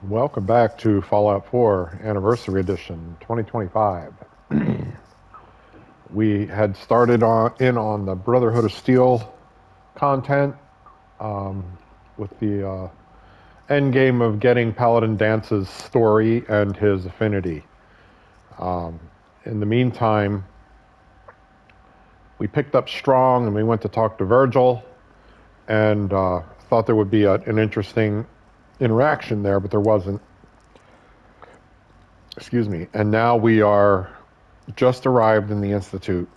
Welcome back to Fallout 4 Anniversary Edition 2025. We had started on the Brotherhood of Steel content um, with the end game of getting Paladin Dance's story and his affinity. Um, in the meantime, we picked up Strong and we went to talk to Virgil and thought there would be an interesting interaction there, but there wasn't. Excuse me. And now we are just arrived in the Institute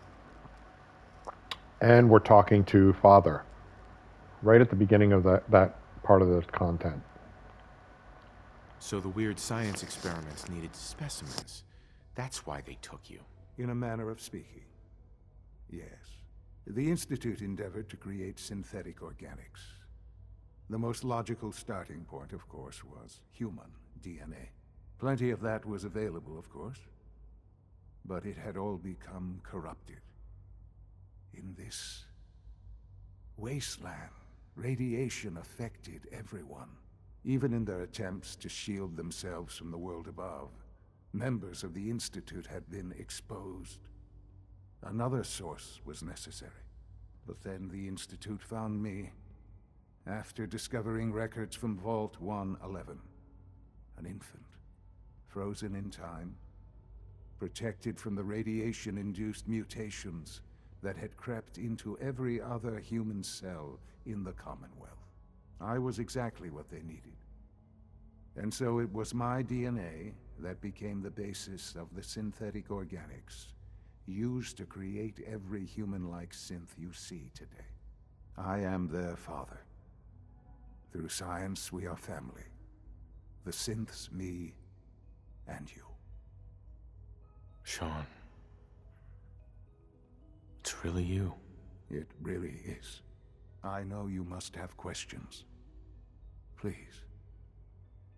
and we're talking to Father right at the beginning of that part of the content. So the weird science experiments needed specimens. That's why they took you. In a manner of speaking, yes. The Institute endeavored to create synthetic organics. The most logical starting point, of course, was human DNA. Plenty of that was available, of course. But it had all become corrupted. In this wasteland, radiation affected everyone. Even in their attempts to shield themselves from the world above, members of the Institute had been exposed. Another source was necessary. But then the Institute found me, after discovering records from Vault 111. An infant, frozen in time, protected from the radiation-induced mutations that had crept into every other human cell in the Commonwealth. I was exactly what they needed. And so it was my DNA that became the basis of the synthetic organics used to create every human-like synth you see today. I am their father. Through science, we are family. The synths, me, and you. Sean. It's really you. It really is. I know you must have questions. Please.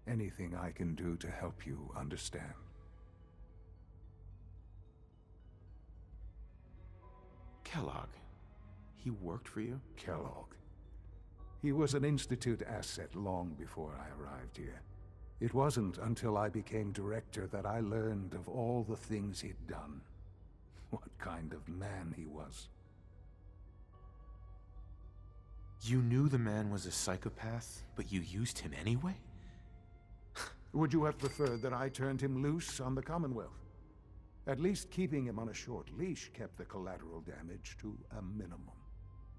Anything I can do to help you understand. Kellogg. He worked for you? Kellogg. He was an Institute asset long before I arrived here. It wasn't until I became director that I learned of all the things he'd done. What kind of man he was. You knew the man was a psychopath, but you used him anyway? Would you have preferred that I turned him loose on the Commonwealth? At least keeping him on a short leash kept the collateral damage to a minimum.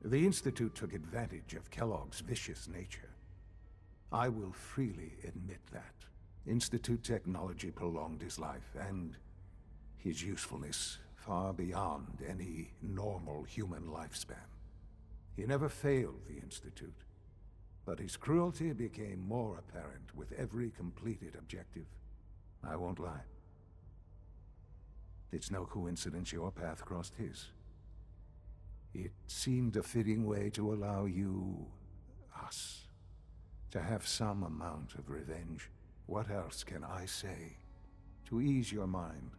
The Institute took advantage of Kellogg's vicious nature. I will freely admit that. Institute technology prolonged his life, and his usefulness far beyond any normal human lifespan. He never failed the Institute, but his cruelty became more apparent with every completed objective. I won't lie. It's no coincidence your path crossed his. It seemed a fitting way to allow you, us, to have some amount of revenge. What else can I say to ease your mind?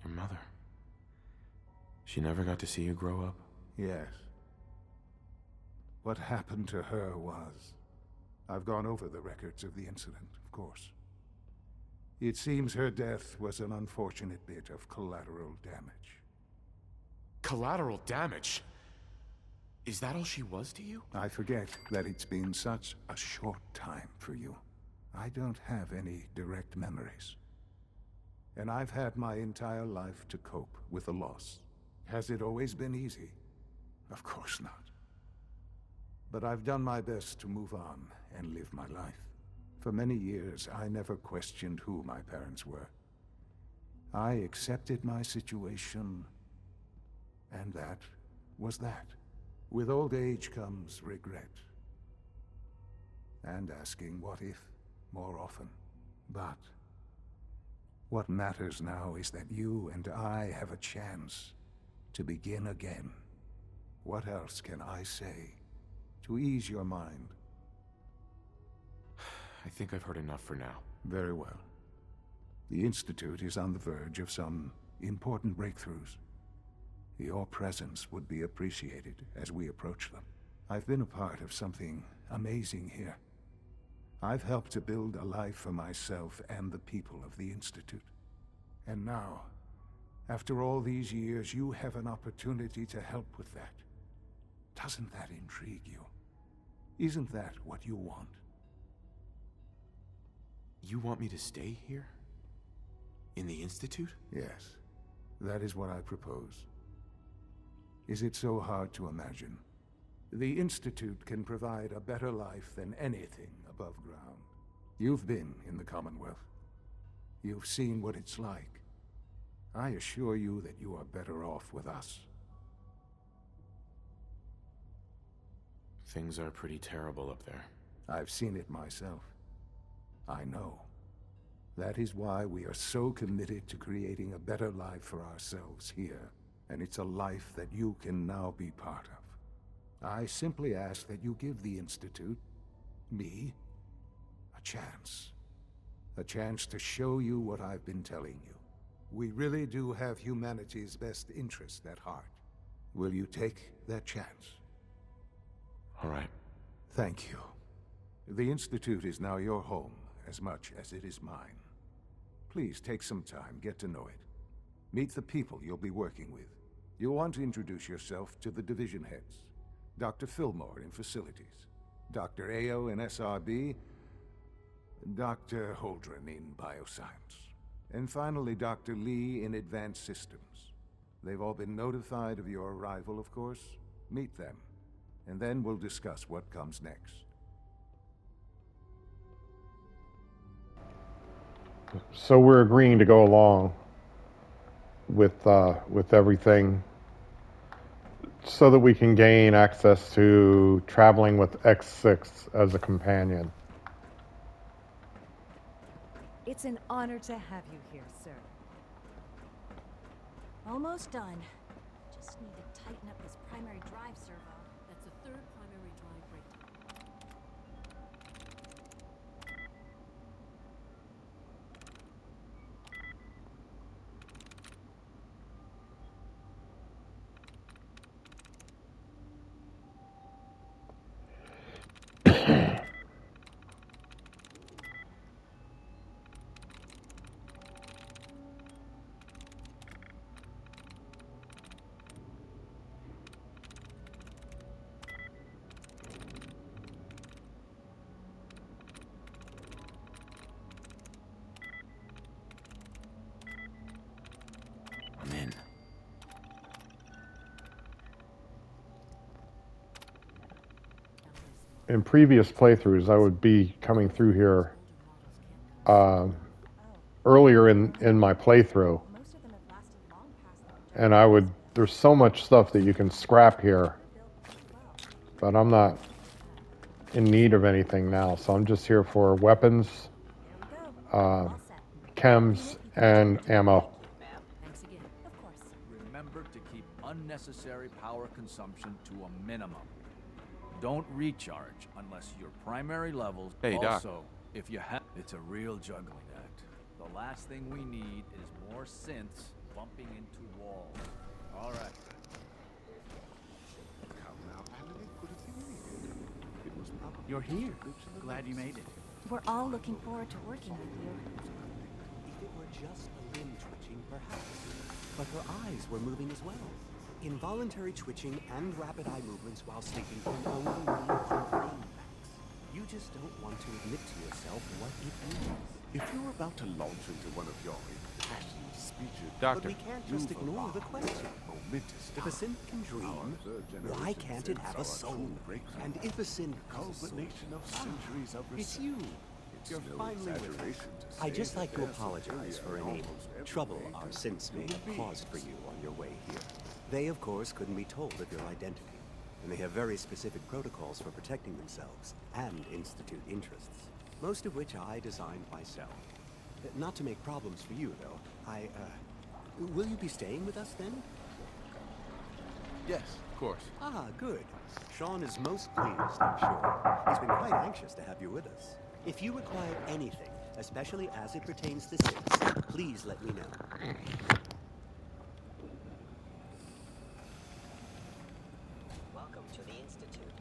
Your mother. She never got to see you grow up? Yes. What happened to her was... I've gone over the records of the incident, of course. It seems her death was an unfortunate bit of collateral damage. Collateral damage? Is that all she was to you? I forget that it's been such a short time for you. I don't have any direct memories. And I've had my entire life to cope with the loss. Has it always been easy? Of course not. But I've done my best to move on and live my life. For many years, I never questioned who my parents were. I accepted my situation, and that was that. With old age comes regret. And asking what if more often. But what matters now is that you and I have a chance to begin again. What else can I say to ease your mind? I think I've heard enough for now. Very well. The Institute is on the verge of some important breakthroughs. Your presence would be appreciated as we approach them. I've been a part of something amazing here. I've helped to build a life for myself and the people of the Institute. And now, after all these years, you have an opportunity to help with that. Doesn't that intrigue you? Isn't that what you want? You want me to stay here? In the Institute? Yes, that is what I propose. Is it so hard to imagine? The Institute can provide a better life than anything above ground. You've been in the Commonwealth. You've seen what it's like. I assure you that you are better off with us. Things are pretty terrible up there. I've seen it myself. I know. That is why we are so committed to creating a better life for ourselves here. And it's a life that you can now be part of. I simply ask that you give the Institute, me, a chance. A chance to show you what I've been telling you. We really do have humanity's best interest at heart. Will you take that chance? All right. Thank you. The Institute is now your home as much as it is mine. Please take some time, get to know it. Meet the people you'll be working with. You'll want to introduce yourself to the division heads. Dr. Fillmore in Facilities, Dr. Ayo in SRB, Dr. Holdren in Bioscience, and finally Dr. Lee in Advanced Systems. They've all been notified of your arrival, of course. Meet them, and then we'll discuss what comes next. So we're agreeing to go along with everything so that we can gain access to traveling with X6 as a companion. It's an honor to have you here, sir. Almost done. Just need to tighten up this primary drive servo. That's the third primary drive breakdown. I'm in. In previous playthroughs, I would be coming through here earlier in my playthrough, Most of them have lasted long past their and there's so much stuff that you can scrap here, but I'm not in need of anything now, so I'm just here for weapons, All set. chems, and ammo. Thanks again. Of course. Remember to keep unnecessary power consumption to a minimum. Don't recharge unless your primary levels. Hey, Doc. Also, if you have, it's a real juggling act. The last thing we need is more synths bumping into walls. All right. You're here. Glad you made it. We're all looking forward to working with you. If it were just a limb twitching, perhaps. But her eyes were moving as well. Involuntary twitching and rapid eye movements while sleeping can only lead to brain facts. You just don't want to admit to yourself what it means. If you're about to launch into one of your impassioned speeches, But we can't just ignore the question. momentous If a synth can dream, why can't it have a soul? And if a synth has a soul, culmination of centuries of it's research. you. It's You're no finally with us. exaggeration to I'd say just that like to there's apologize for superior any almost every trouble way our to synths may have human caused for beings. you on your way here. They, of course, couldn't be told of your identity, and they have very specific protocols for protecting themselves and Institute interests, most of which I designed myself. Not to make problems for you, though. Will you be staying with us then? Yes, of course. Ah, good. Sean is most pleased, I'm sure. He's been quite anxious to have you with us. If you require anything, especially as it pertains to synths, please let me know. Welcome to the Institute.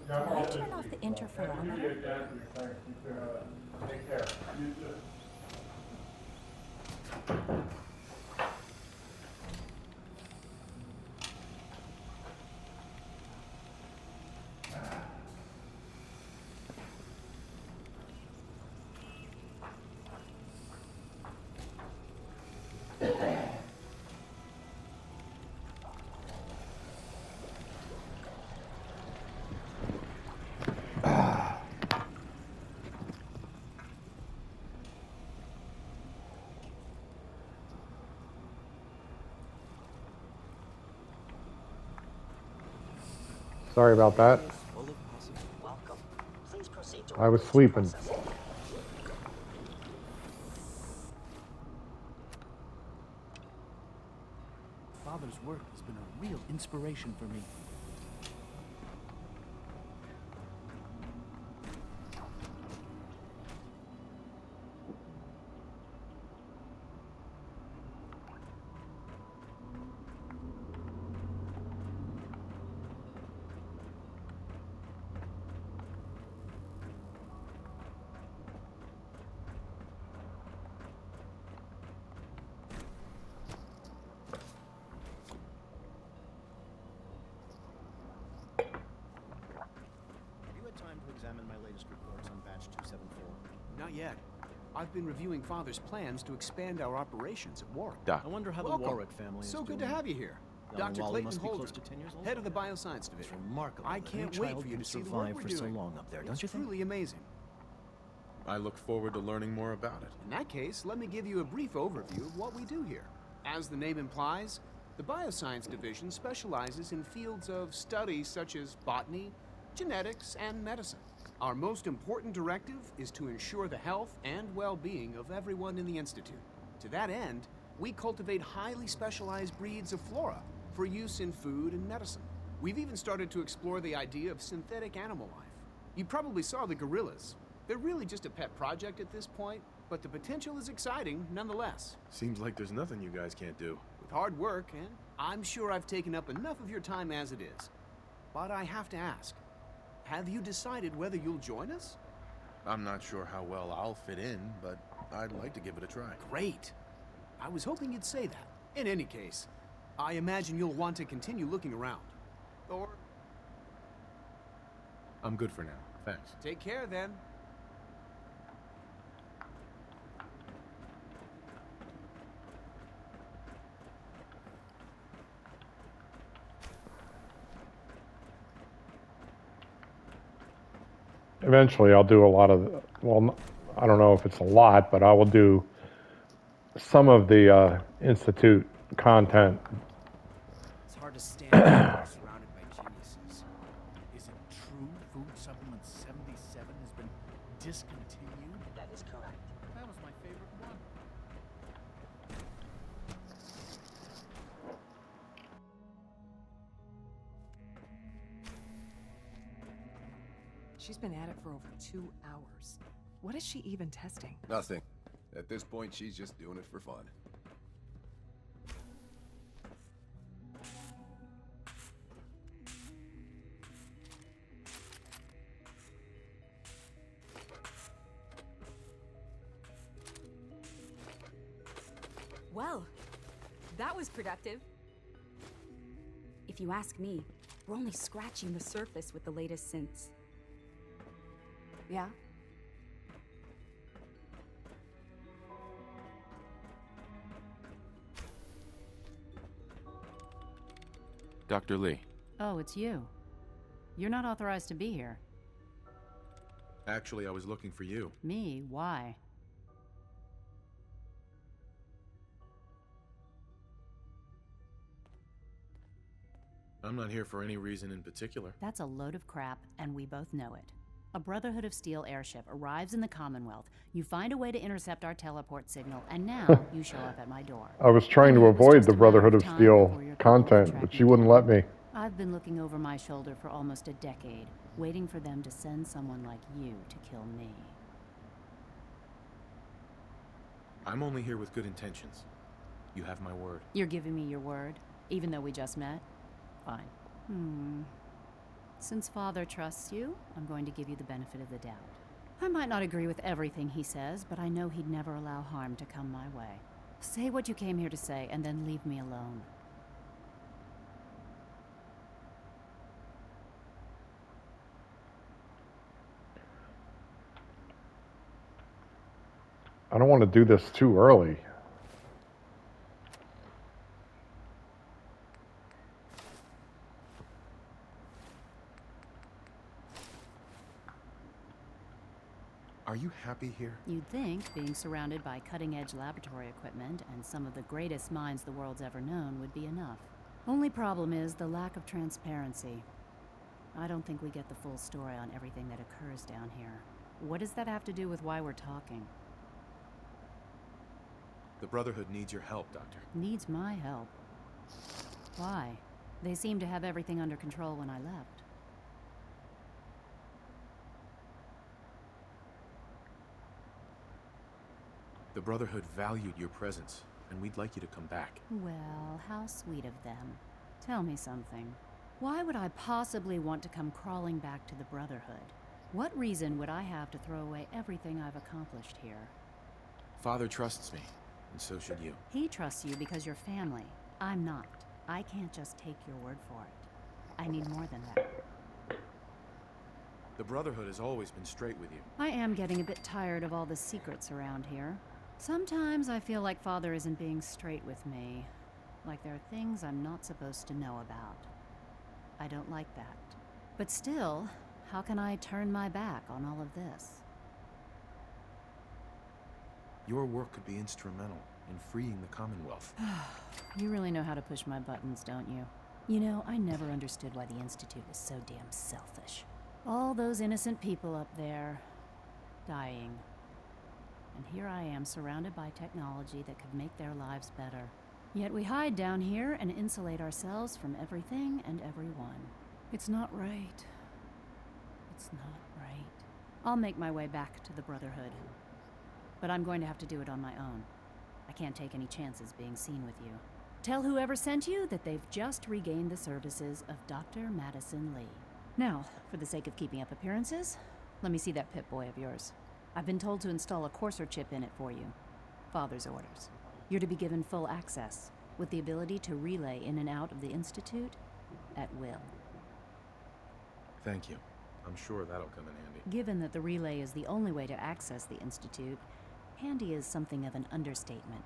Can I turn off the interferometer? Take care. Sorry about that. Full of possibilities. Welcome. Please proceed to I was sleeping. processing. Father's work has been a real inspiration for me. Examine my latest reports on batch 274. Not yet. I've been reviewing Father's plans to expand our operations at Warwick. I wonder how Welcome. the Warwick family is So good doing. to have you here. Young Dr. Wally Clayton must be Holder, close to 10 years old. head of the Bioscience Division. Remarkable. I that can't any wait child for you can to see the survive work we're for so doing. long up there, don't It's you think? truly amazing. I look forward to learning more about it. In that case, let me give you a brief overview of what we do here. As the name implies, the Bioscience Division specializes in fields of study such as botany, genetics, and medicine. Our most important directive is to ensure the health and well-being of everyone in the Institute. To that end, we cultivate highly specialized breeds of flora for use in food and medicine. We've even started to explore the idea of synthetic animal life. You probably saw the gorillas. They're really just a pet project at this point, but the potential is exciting nonetheless. Seems like there's nothing you guys can't do. With hard work, and I'm sure I've taken up enough of your time as it is. But I have to ask, have you decided whether you'll join us? I'm not sure how well I'll fit in, but I'd like to give it a try. Great. I was hoping you'd say that. In any case, I imagine you'll want to continue looking around. Or I'm good for now. Thanks. take care then. Eventually, I'll do a lot of, well, I don't know if it's a lot, but I will do some of the Institute content. It's hard to stand there surrounded by geniuses. Is it true Food Supplement 77 has been discontinued? That is correct. That was my favorite one. She's been at it for over 2 hours. What is she even testing? Nothing. At this point, she's just doing it for fun. Well, that was productive. If you ask me, we're only scratching the surface with the latest synths. Yeah? Dr. Lee. Oh, it's you. You're not authorized to be here. Actually, I was looking for you. Me? Why? I'm not here for any reason in particular. That's a load of crap, and we both know it. A Brotherhood of Steel airship arrives in the Commonwealth. You find a way to intercept our teleport signal, and now you show up at my door. I was trying to avoid the Brotherhood of Steel content, but she wouldn't let me. I've been looking over my shoulder for almost a decade, waiting for them to send someone like you to kill me. I'm only here with good intentions. You have my word. You're giving me your word, even though we just met? Fine. Since Father trusts you, I'm going to give you the benefit of the doubt. I might not agree with everything he says, but I know he'd never allow harm to come my way. Say what you came here to say, and then leave me alone. I don't want to do this too early. Are you happy here? You'd think being surrounded by cutting-edge laboratory equipment and some of the greatest minds the world's ever known would be enough. Only problem is the lack of transparency. I don't think we get the full story on everything that occurs down here. What does that have to do with why we're talking? The Brotherhood needs your help, Doctor. Needs my help. Why? They seemed to have everything under control when I left. The Brotherhood valued your presence, and we'd like you to come back. Well, how sweet of them. Tell me something. Why would I possibly want to come crawling back to the Brotherhood? What reason would I have to throw away everything I've accomplished here? Father trusts me, and so should you. He trusts you because you're family. I'm not. I can't just take your word for it. I need more than that. The Brotherhood has always been straight with you. I am getting a bit tired of all the secrets around here. Sometimes I feel like Father isn't being straight with me. Like there are things I'm not supposed to know about. I don't like that. But still, how can I turn my back on all of this? Your work could be instrumental in freeing the Commonwealth. You really know how to push my buttons, don't you? You know, I never understood why the Institute was so damn selfish. All those innocent people up there, dying. And here I am, surrounded by technology that could make their lives better. Yet we hide down here and insulate ourselves from everything and everyone. It's not right. It's not right. I'll make my way back to the Brotherhood. But I'm going to have to do it on my own. I can't take any chances being seen with you. Tell whoever sent you that they've just regained the services of Dr. Madison Lee. Now, for the sake of keeping up appearances, let me see that Pip-Boy of yours. I've been told to install a Courser chip in it for you. Father's orders. You're to be given full access, with the ability to relay in and out of the Institute at will. Thank you. I'm sure that'll come in handy. Given that the relay is the only way to access the Institute, handy is something of an understatement.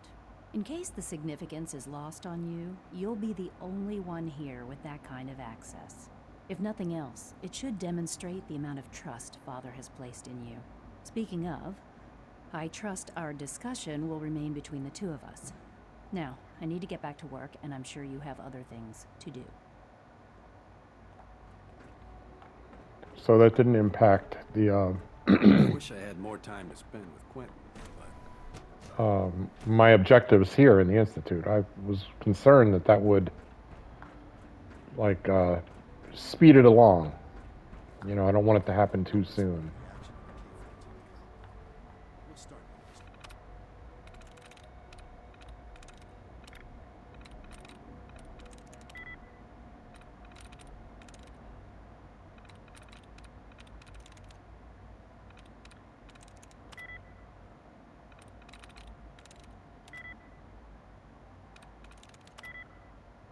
In case the significance is lost on you, you'll be the only one here with that kind of access. If nothing else, it should demonstrate the amount of trust Father has placed in you. Speaking of, I trust our discussion will remain between the two of us. Now, I need to get back to work, and I'm sure you have other things to do. So that didn't impact the I wish I had more time to spend with Quentin, but... my objectives here in the Institute. I was concerned that that would, like, speed it along. You know, I don't want it to happen too soon.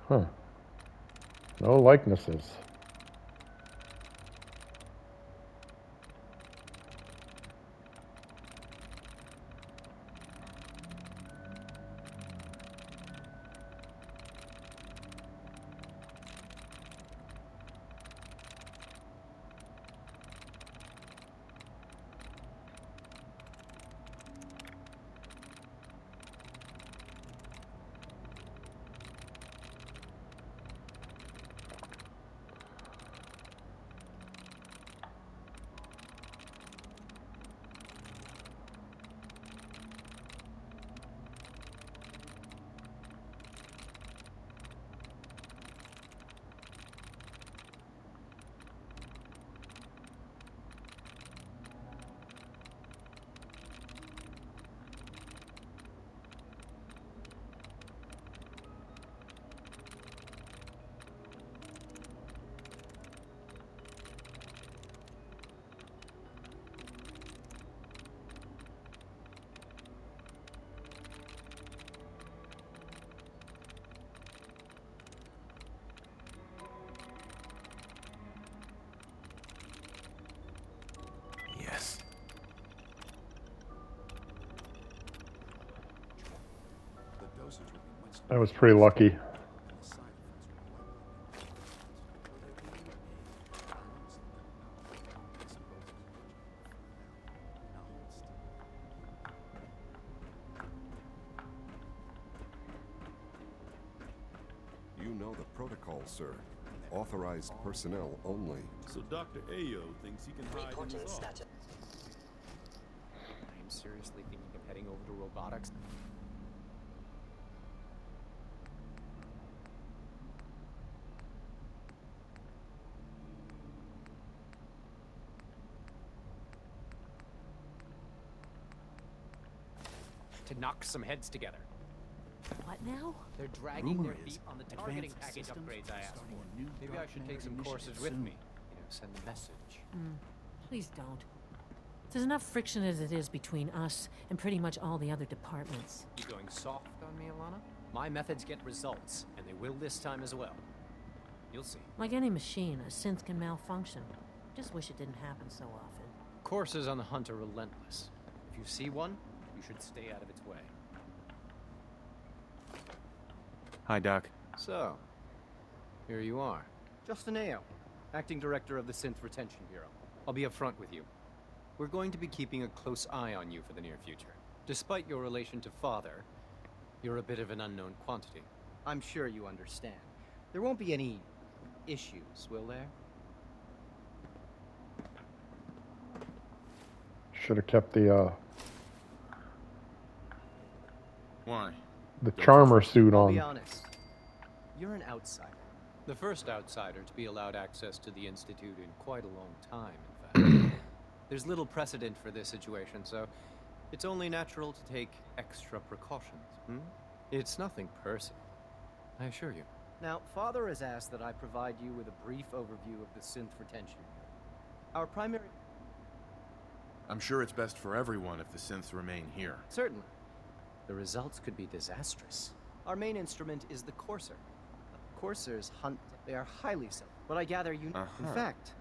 Huh. No likenesses. I was pretty lucky. You know the protocol, sir. Authorized personnel only. So Dr. Ayo thinks he can hide in Reporting his office. status. I'm seriously thinking of heading over to robotics. To knock some heads together. What now? They're dragging Rumor their is feet on the targeting advanced package systems upgrades I asked starting for. a new Maybe I dark should matter take some courses initiative with soon. me. You know, send a message. Please don't. There's enough friction as it is between us and pretty much all the other departments. You going soft on me, Alana? My methods get results, and they will this time as well. You'll see. Like any machine, a synth can malfunction. Just wish it didn't happen so often. Courses on the hunt are relentless. If you see one, you should stay out of its way. Hi, Doc. So, here you are. Justin Ayo, Acting Director of the Synth Retention Bureau. I'll be upfront with you. We're going to be keeping a close eye on you for the near future. Despite your relation to Father, you're a bit of an unknown quantity. I'm sure you understand. There won't be any issues, will there? Should have kept the Why? charmer suit I'll be on. honest. You're an outsider. The first outsider to be allowed access to the Institute in quite a long time, in fact. There's little precedent for this situation, so it's only natural to take extra precautions. It's nothing personal, I assure you. Now, Father has asked that I provide you with a brief overview of the Synth Retention Bureau. Our primary... I'm sure it's best for everyone if the synths remain here. Certainly. The results could be disastrous. Our main instrument is the Courser. Coursers hunt. They are highly so. But I gather you... In fact...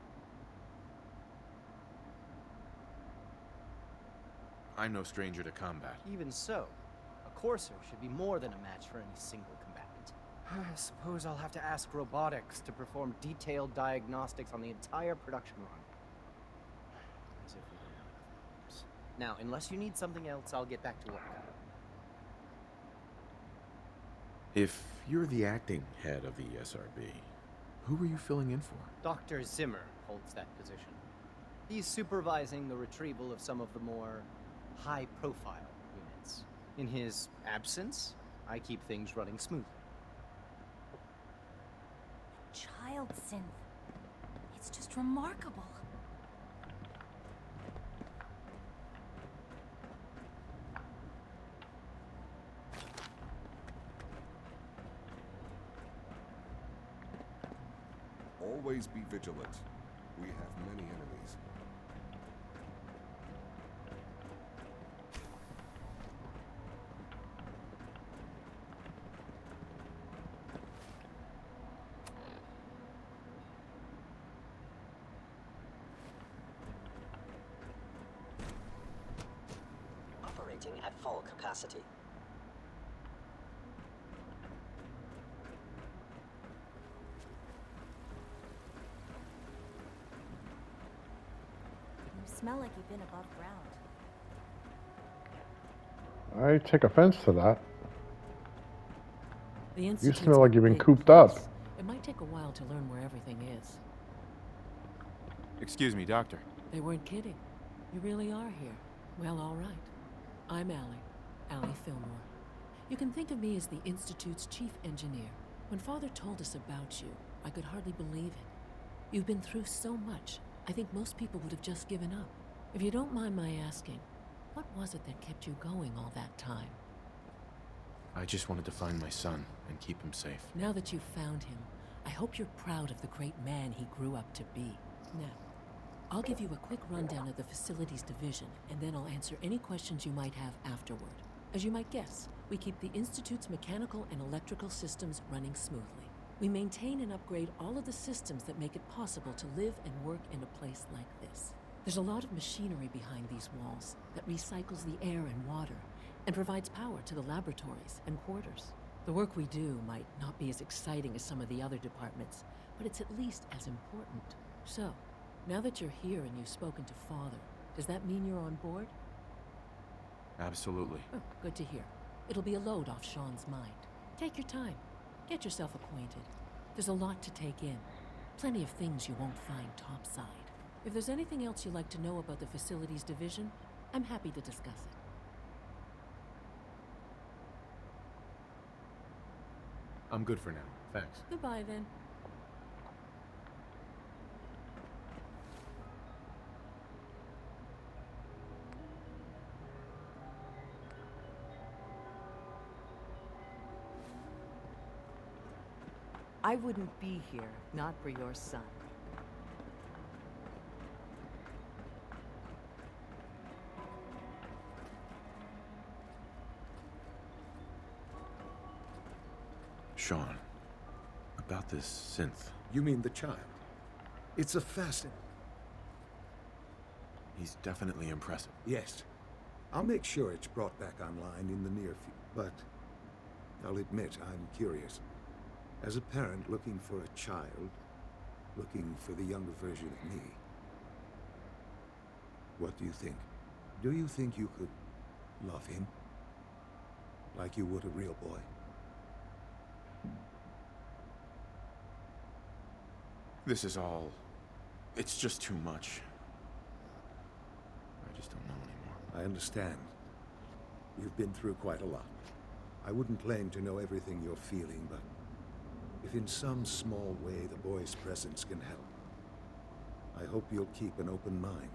I'm no stranger to combat. Even so, a Courser should be more than a match for any single combatant. I suppose I'll have to ask robotics to perform detailed diagnostics on the entire production run. As if we don't have enough problems. Now, unless you need something else, I'll get back to work. If you're the acting head of the ESRB, who are you filling in for? Dr. Zimmer holds that position. He's supervising the retrieval of some of the more high-profile units. In his absence, I keep things running smoothly. Child synth. It's just remarkable. Always be vigilant. We have many enemies. Operating at full capacity. You smell like you've been above ground. I take offense to that. The You Institute's smell like you've been big cooped up. place. It might take a while to learn where everything is. Excuse me, Doctor. They weren't kidding. You really are here. Well, all right. I'm Allie Fillmore. You can think of me as the Institute's chief engineer. When Father told us about you, I could hardly believe it. You've been through so much, I think most people would have just given up. If you don't mind my asking, what was it that kept you going all that time? I just wanted to find my son and keep him safe. Now that you've found him, I hope you're proud of the great man he grew up to be. Now, I'll give you a quick rundown of the Facilities Division, and then I'll answer any questions you might have afterward. As you might guess, we keep the Institute's mechanical and electrical systems running smoothly. We maintain and upgrade all of the systems that make it possible to live and work in a place like this. There's a lot of machinery behind these walls that recycles the air and water and provides power to the laboratories and quarters. The work we do might not be as exciting as some of the other departments, but it's at least as important. So, now that you're here and you've spoken to Father, does that mean you're on board? Absolutely. Oh, good to hear. It'll be a load off Sean's mind. Take your time. Get yourself acquainted. There's a lot to take in. Plenty of things you won't find topside. If there's anything else you'd like to know about the Facilities Division, I'm happy to discuss it. I'm good for now. Thanks. Goodbye, then. I wouldn't be here, not for your son. Sean, about this synth. You mean the child? It's a fascinating... He's definitely impressive. Yes. I'll make sure it's brought back online in the near future, but I'll admit I'm curious. As a parent looking for a child, looking for the younger version of me, what do you think? Do you think you could love him? Like you would a real boy? This is all... it's just too much. I just don't know anymore. I understand. You've been through quite a lot. I wouldn't claim to know everything you're feeling, but if in some small way the boy's presence can help, I hope you'll keep an open mind.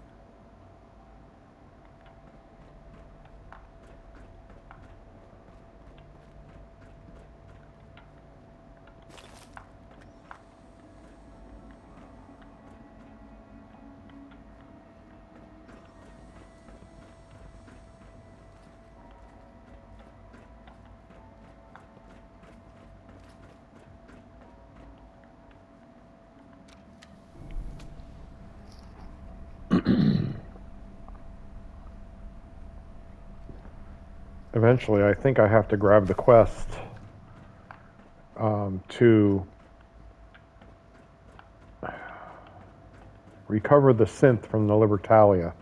Eventually, I think I have to grab the quest to recover the synth from the Libertalia.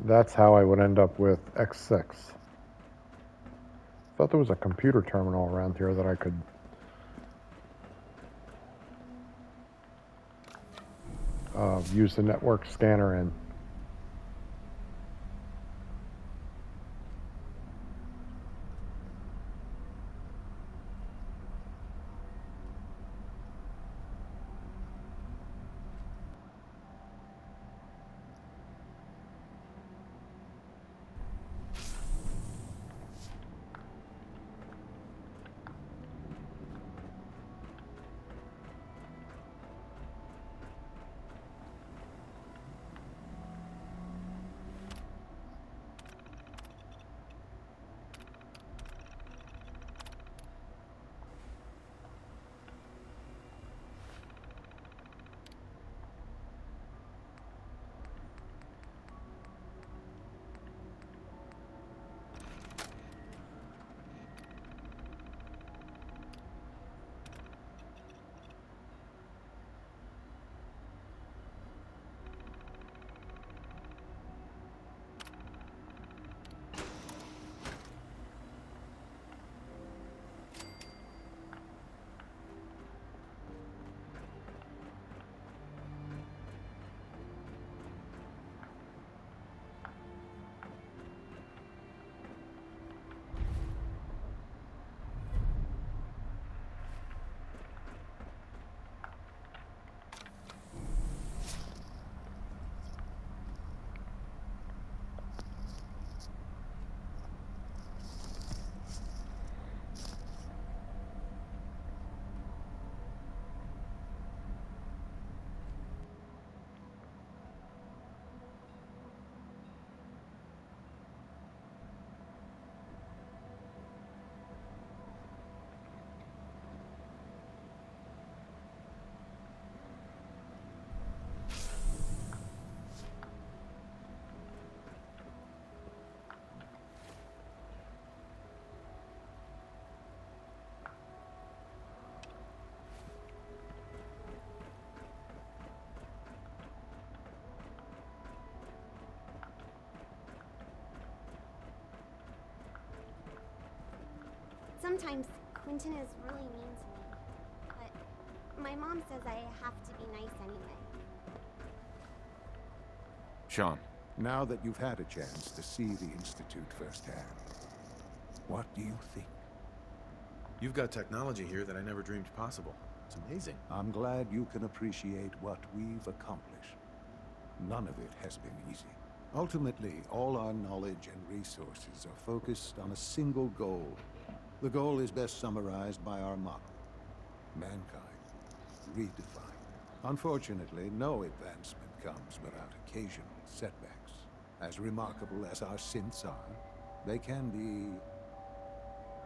That's how I would end up with X6. Thought there was a computer terminal around here that I could use the network scanner in. Sometimes Quentin is really mean to me, but my mom says I have to be nice anyway. Sean. Now that you've had a chance to see the Institute firsthand, what do you think? You've got technology here that I never dreamed possible. It's amazing. I'm glad you can appreciate what we've accomplished. None of it has been easy. Ultimately, all our knowledge and resources are focused on a single goal. The goal is best summarized by our motto: mankind redefined. Unfortunately, no advancement comes without occasional setbacks. As remarkable as our synths are, they can be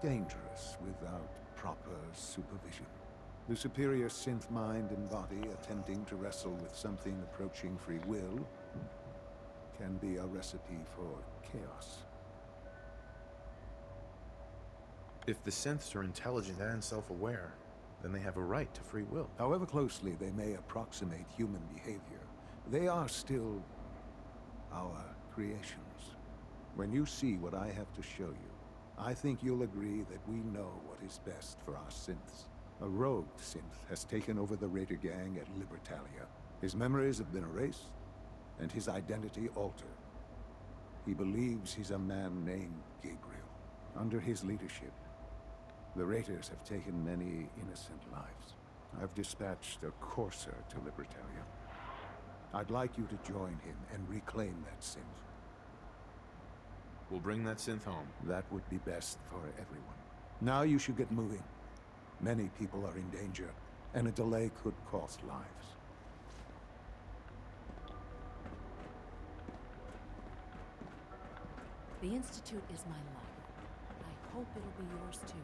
dangerous without proper supervision. The superior synth mind and body attempting to wrestle with something approaching free will can be a recipe for chaos. If the synths are intelligent and self-aware, then they have a right to free will. However closely they may approximate human behavior, they are still our creations. When you see what I have to show you, I think you'll agree that we know what is best for our synths. A rogue synth has taken over the Raider gang at Libertalia. His memories have been erased, and his identity altered. He believes he's a man named Gabriel. Under his leadership, the Raiders have taken many innocent lives. I've dispatched a courser to Libertalia. I'd like you to join him and reclaim that synth. We'll bring that synth home. That would be best for everyone. Now you should get moving. Many people are in danger, and a delay could cost lives. The Institute is my life. I hope it'll be yours too.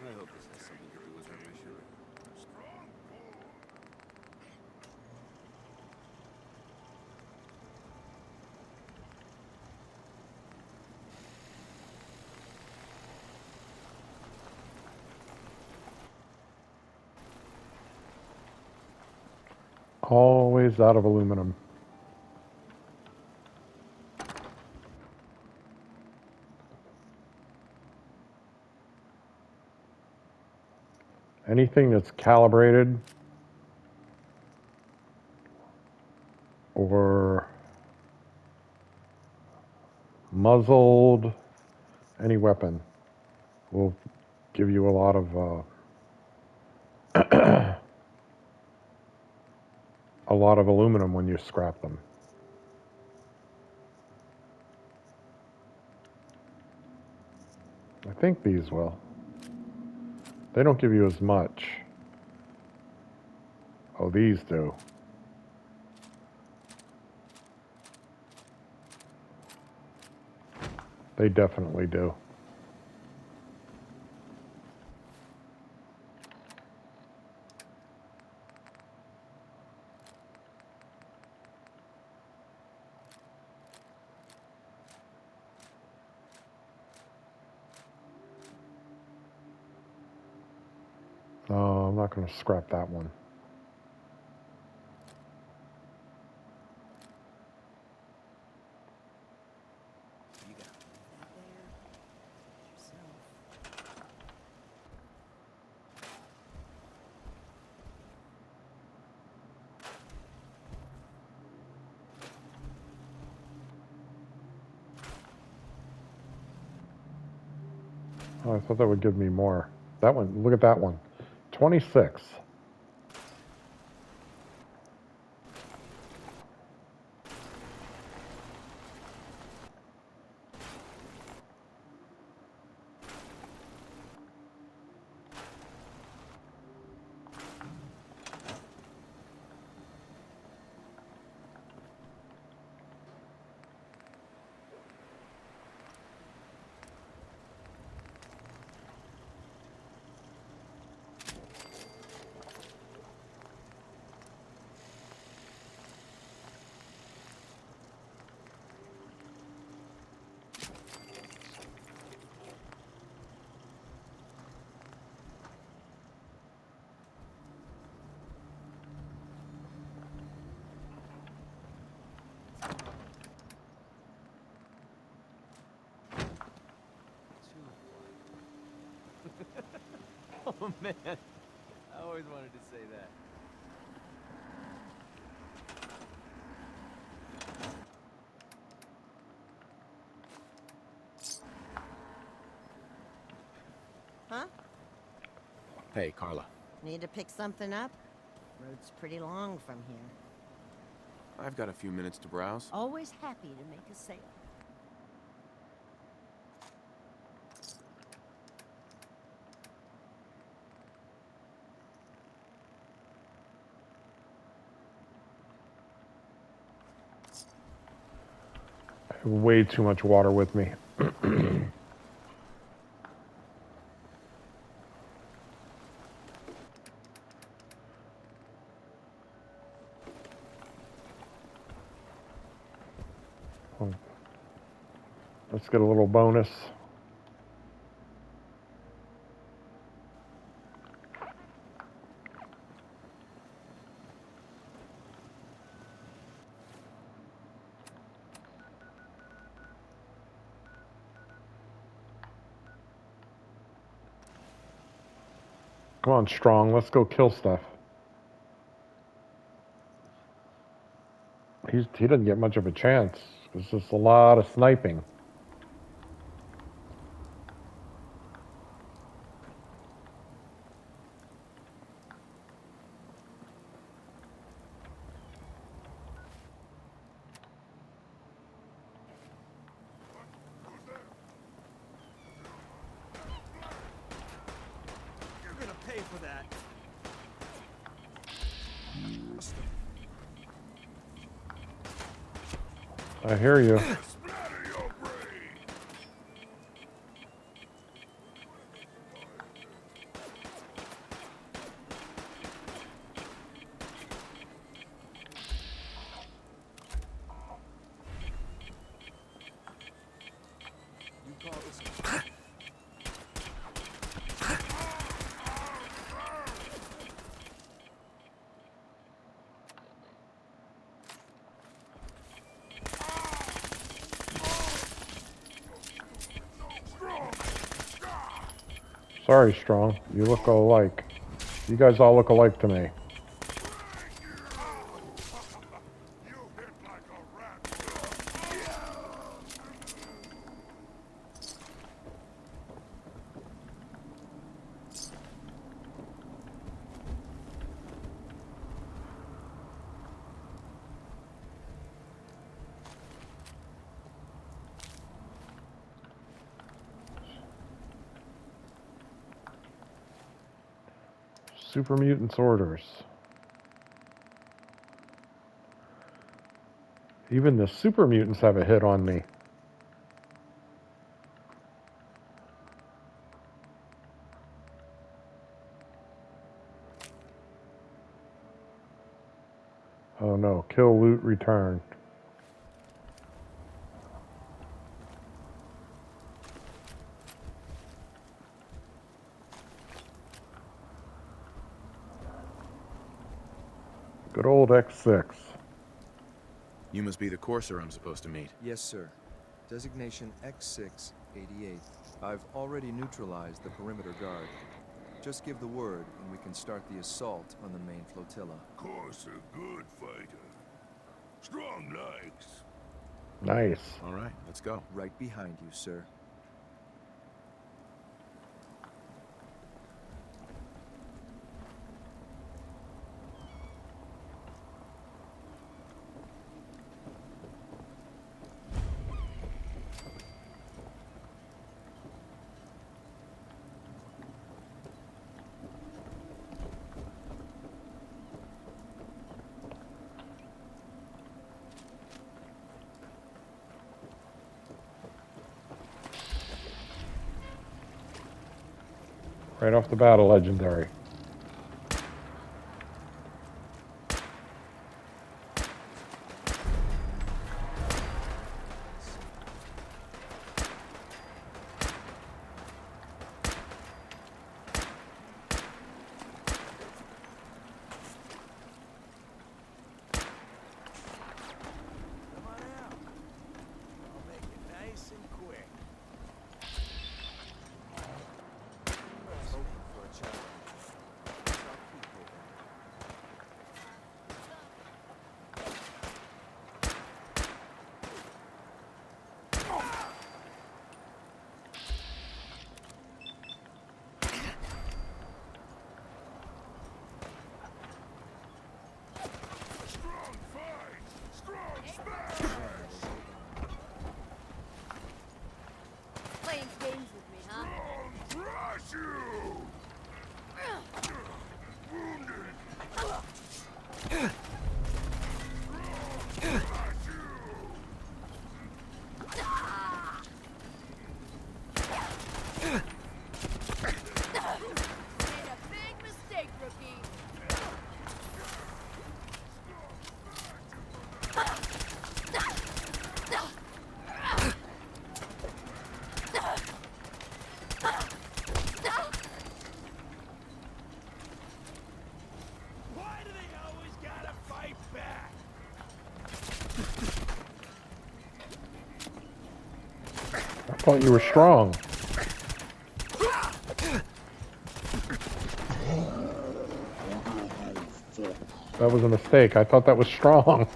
I hope this has something to do with our mission. Always out of aluminum. Anything that's calibrated or muzzled, any weapon will give you a lot of a lot of aluminum when you scrap them. I think these will. They don't give you as much. Oh, these do. They definitely do. No, I'm not going to scrap that one. Oh, I thought that would give me more. That one, look at that one. 26. Oh man, I always wanted to say that. Huh? Hey, Carla. Need to pick something up? Road's pretty long from here. I've got a few minutes to browse. Always happy to make a sale. I have way too much water with me. Let's get a little bonus. Come on, Strong. Let's go kill stuff. He doesn't get much of a chance. It's just a lot of sniping. You're gonna pay for that. I hear you. You call this Sorry, Strong. You look alike. You guys all look alike to me. Super Mutants orders. Even the Super Mutants have a hit on me. Oh no, kill, loot, return. Good old X6. You must be the courser I'm supposed to meet. Yes, sir. Designation X688. I've already neutralized the perimeter guard. Just give the word, and we can start the assault on the main flotilla. Courser, good fighter. Strong likes. Nice. All right, let's go. Right behind you, sir. Right off the bat, a legendary. Playing games with me, huh? Crush you! Made a big mistake, rookie. Why do they always gotta fight back? I thought you were strong. That was a mistake. I thought that was strong.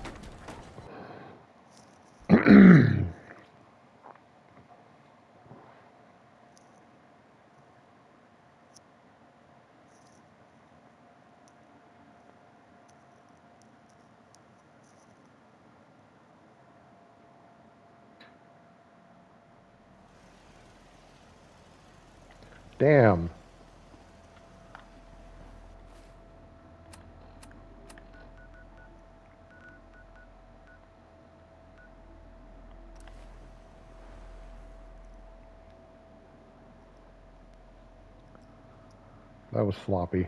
Damn. That was sloppy.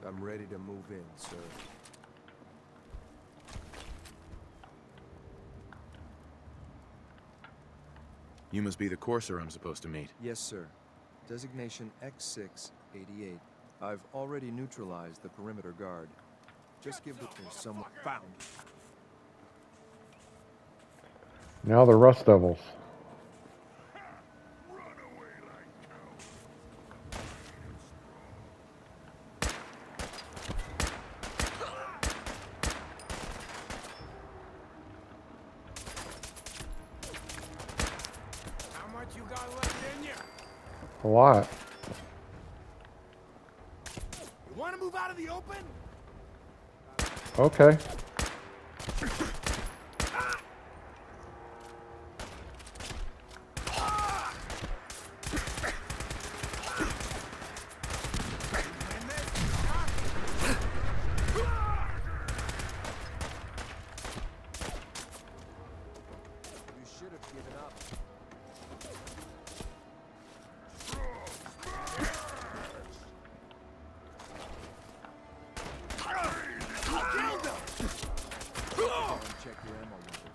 I'm ready to move in, sir. You must be the courser I'm supposed to meet. Yes, sir. Designation X688. I've already neutralized the perimeter guard. Just give it to someone found. Now the Rust Devils. How much you got left in you? A lot. You want to move out of the open? Okay. You should have given up. Check your ammo levels.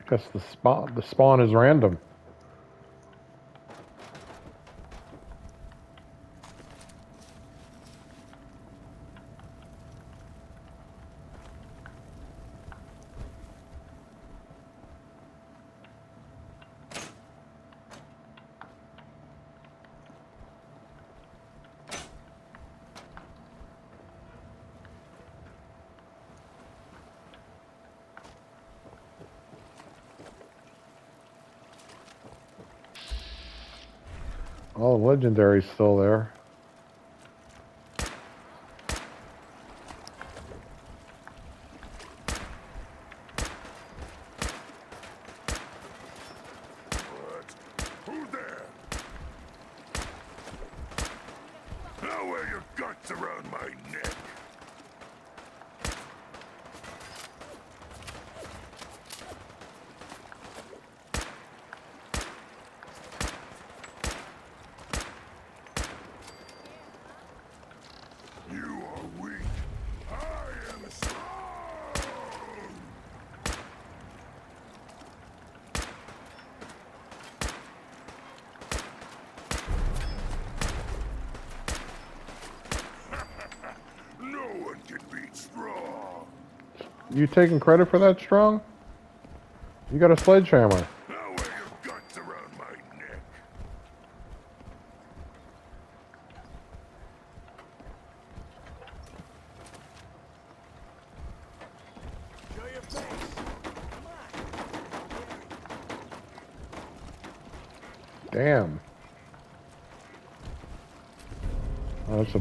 Guess the spawn is random. Oh, the legendary's still there. You taking credit for that, Strong? You got a sledgehammer. Now wear your guts around my neck. Show your face. Damn. Oh, that's a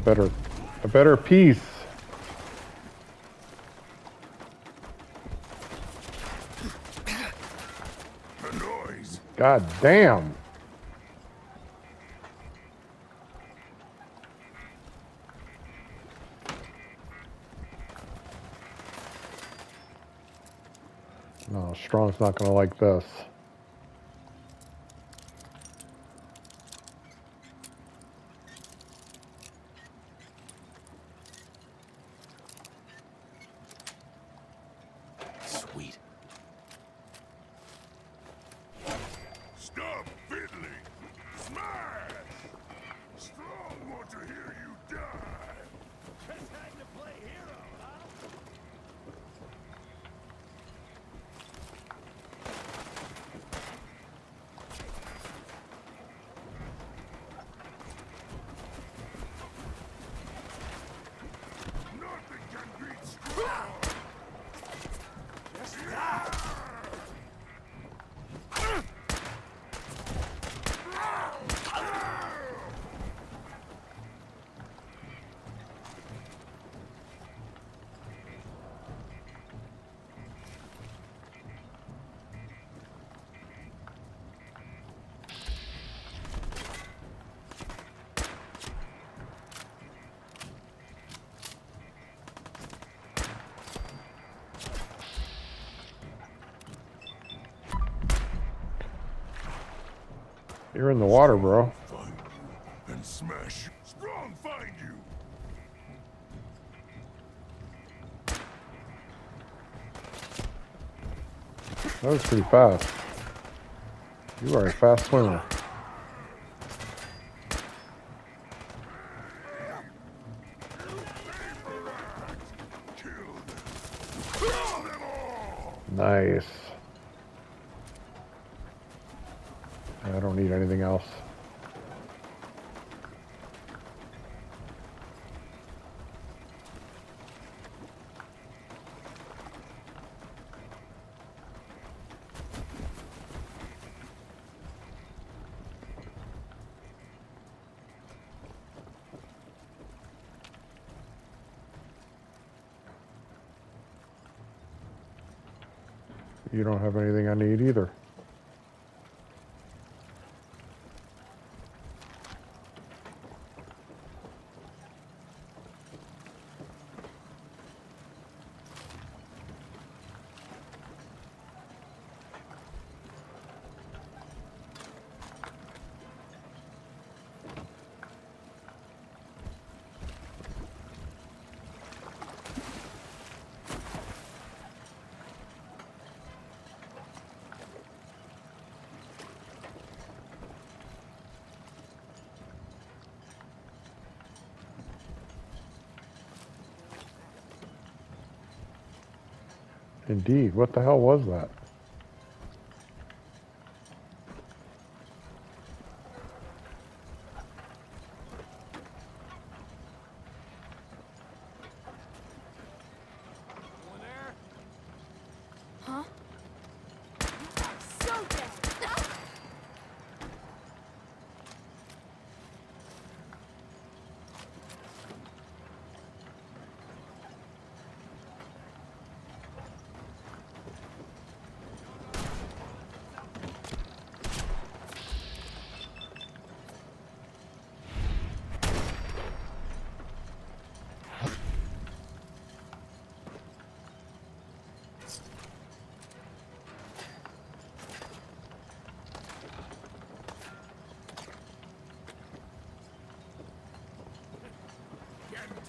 better piece. The noise. God damn. No, Strong's not gonna like this. Sweet. Stop fiddling. Smash. Strong want to hear you die. Just had to play hero, huh? Nothing can beat Strong. Just die. You're in the water, bro. And smash. Strong find you. That was pretty fast. You are a fast swimmer. Nice. I don't need anything else. You don't have anything I need either. Indeed. What the hell was that? Huh? So dead.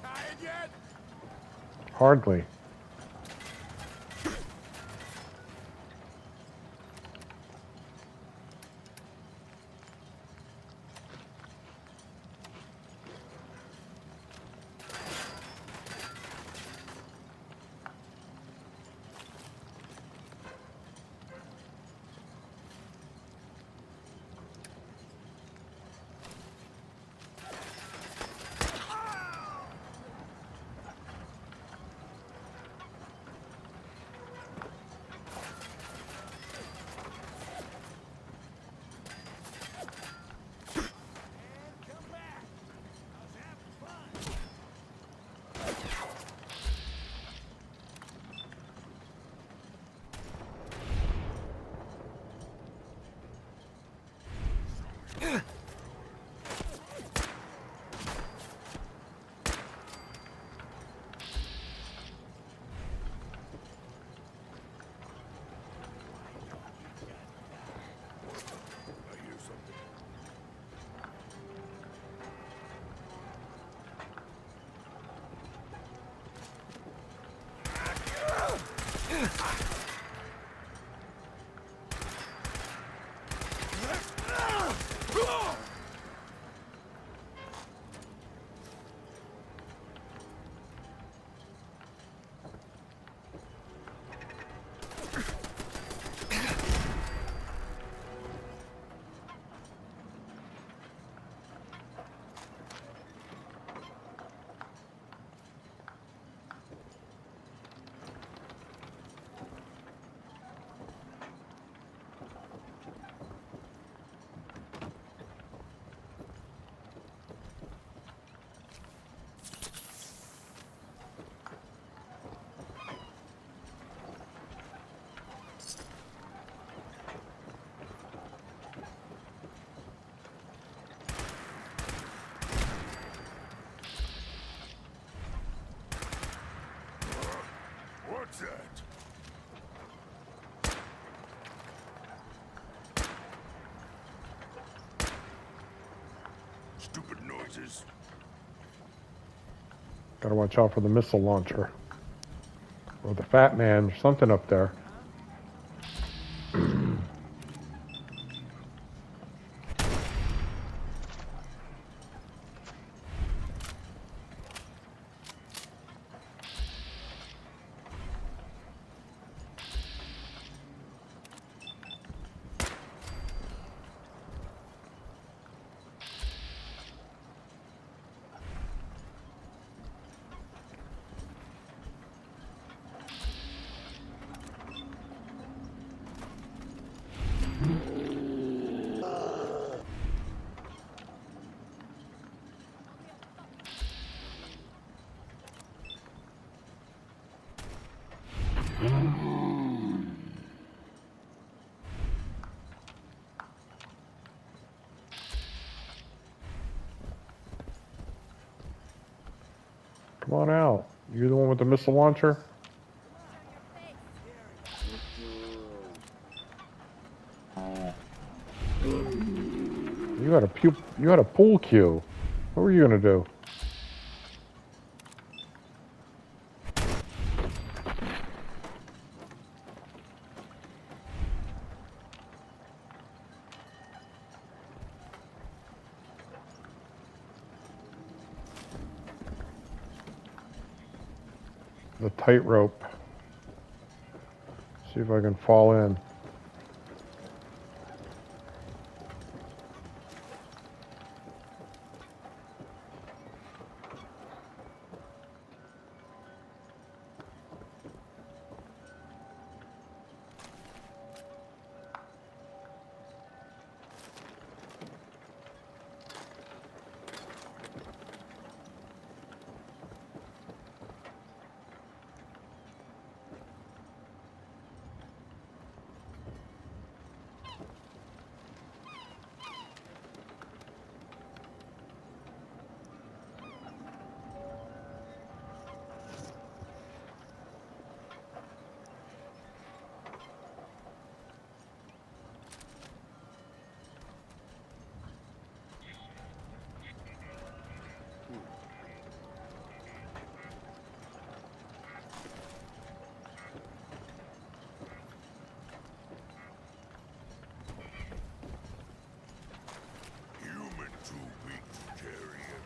Tired yet? Hardly. orders. Gotta watch out for the missile launcher. Or the Fat Man, there's something up there. Come on out. You're the one with the missile launcher? You had a pool cue. What were you gonna do? The tightrope. See if I can fall in.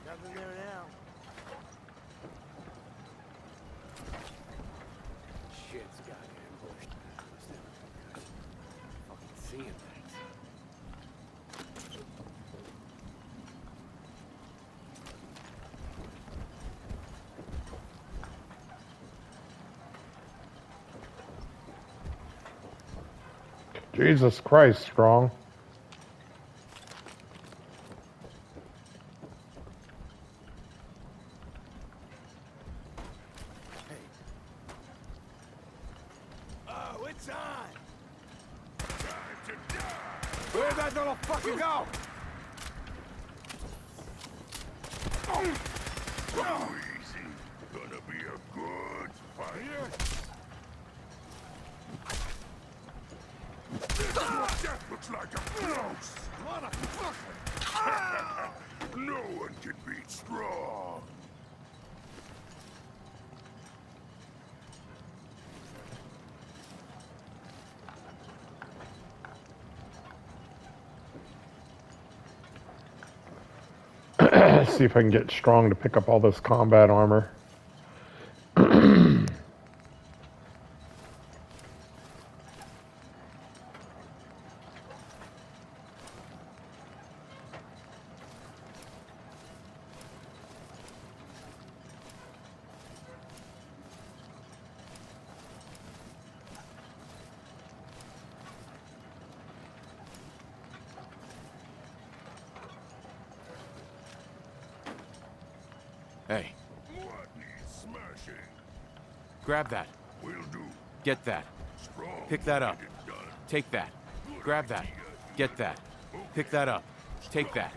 Nothing there now. Shit's got ambushed. Fucking seeing things. Jesus Christ, Strong. Oh, it's on! Time to die! Where'd that little fucker go? Oh, easy. Gonna be a good fight. That looks like a close! Motherfucker! No one can beat Strong! See if I can get Strong to pick up all this combat armor. Hey. What needs smashing? Grab that. Will do. Get that. Strong. Pick that up. Get it done. Take that. Grab that. Get that. Pick that up. Take that.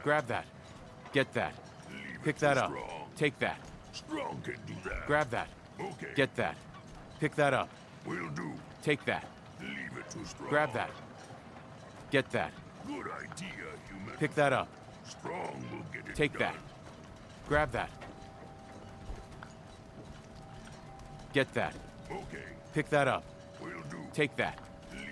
Grab that. Get that. Pick that up. Take that. Strong can do that. Grab that. Okay. Get that. Pick that up. Will do. Take that. Leave it to Strong. Grab that. Get that. Good idea, human. Pick that up. Strong will get it Take that. done. Grab that. Get that. Okay. Pick that up. Will do. Take that.